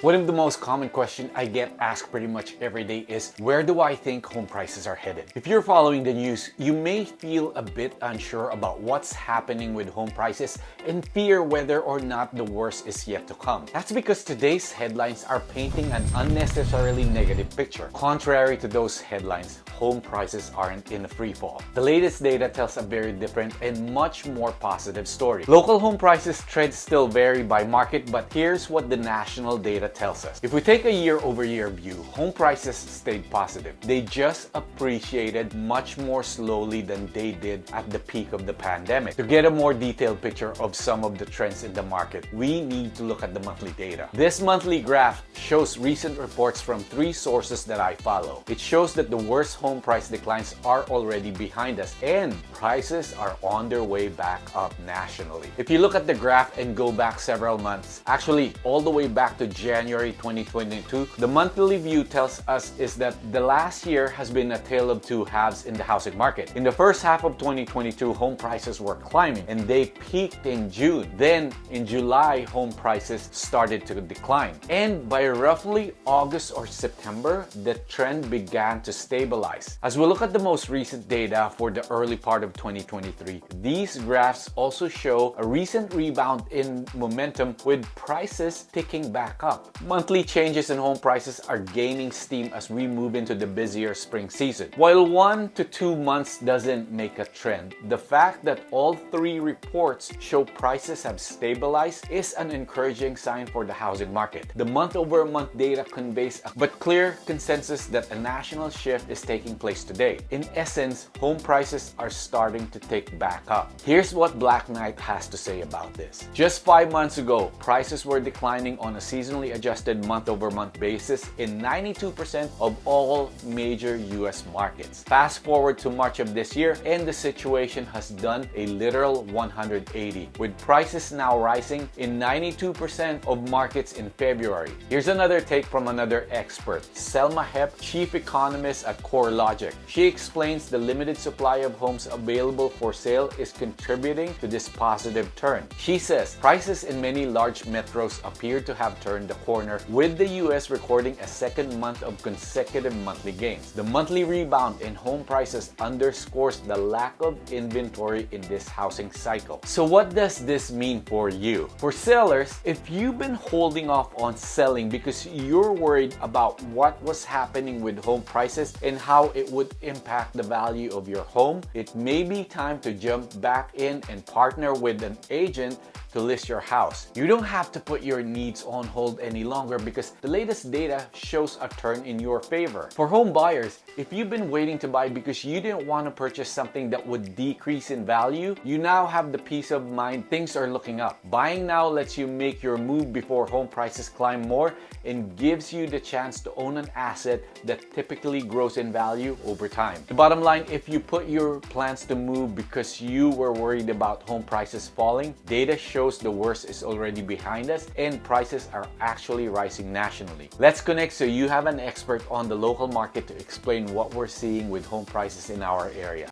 One of the most common questions I get asked pretty much every day is, where do I think home prices are headed? If you're following the news, you may feel a bit unsure about what's happening with home prices and fear whether or not the worst is yet to come. That's because today's headlines are painting an unnecessarily negative picture. Contrary to those headlines, home prices aren't in a free fall. The latest data tells a very different and much more positive story. Local home prices trends still vary by market, but here's what the national data tells us. If we take a year-over-year view, home prices stayed positive. They just appreciated much more slowly than they did at the peak of the pandemic. To get a more detailed picture of some of the trends in the market, we need to look at the monthly data. This monthly graph shows recent reports from 3 sources that I follow. It shows that the worst home price declines are already behind us and prices are on their way back up nationally. If you look at the graph and go back several months, actually all the way back to January 2022, the monthly view tells us is that the last year has been a tale of two halves in the housing market. In the first half of 2022, home prices were climbing and they peaked in June. Then in July, home prices started to decline. And by roughly August or September, the trend began to stabilize. As we look at the most recent data for the early part of 2023, these graphs also show a recent rebound in momentum with prices ticking back up. Monthly changes in home prices are gaining steam as we move into the busier spring season. While 1 to 2 months doesn't make a trend, the fact that all 3 reports show prices have stabilized is an encouraging sign for the housing market. The month-over-month data conveys a but clear consensus that a national shift is taking place today. In essence, home prices are starting to tick back up. Here's what Black Knight has to say about this. Just 5 months ago, prices were declining on a seasonally adjusted month-over-month basis in 92% of all major US markets. Fast forward to March of this year and the situation has done a literal 180, with prices now rising in 92% of markets in February. Here's another take from another expert, Selma Hepp, chief economist at CoreLogic. She explains the limited supply of homes available for sale is contributing to this positive turn. She says prices in many large metros appear to have turned the corner, with the US recording a second month of consecutive monthly gains. The monthly rebound in home prices underscores the lack of inventory in this housing cycle. So what does this mean for you? For sellers, if you've been holding off on selling because you're worried about what was happening with home prices and how it would impact the value of your home, it may be time to jump back in and partner with an agent to list your house. You don't have to put your needs on hold any longer because the latest data shows a turn in your favor. For home buyers, if you've been waiting to buy because you didn't want to purchase something that would decrease in value, you now have the peace of mind things are looking up. Buying now lets you make your move before home prices climb more and gives you the chance to own an asset that typically grows in value over time. The bottom line, if you put your plans to move because you were worried about home prices falling, data shows the worst is already behind us and prices are actually rising nationally. Let's connect so you have an expert on the local market to explain what we're seeing with home prices in our area.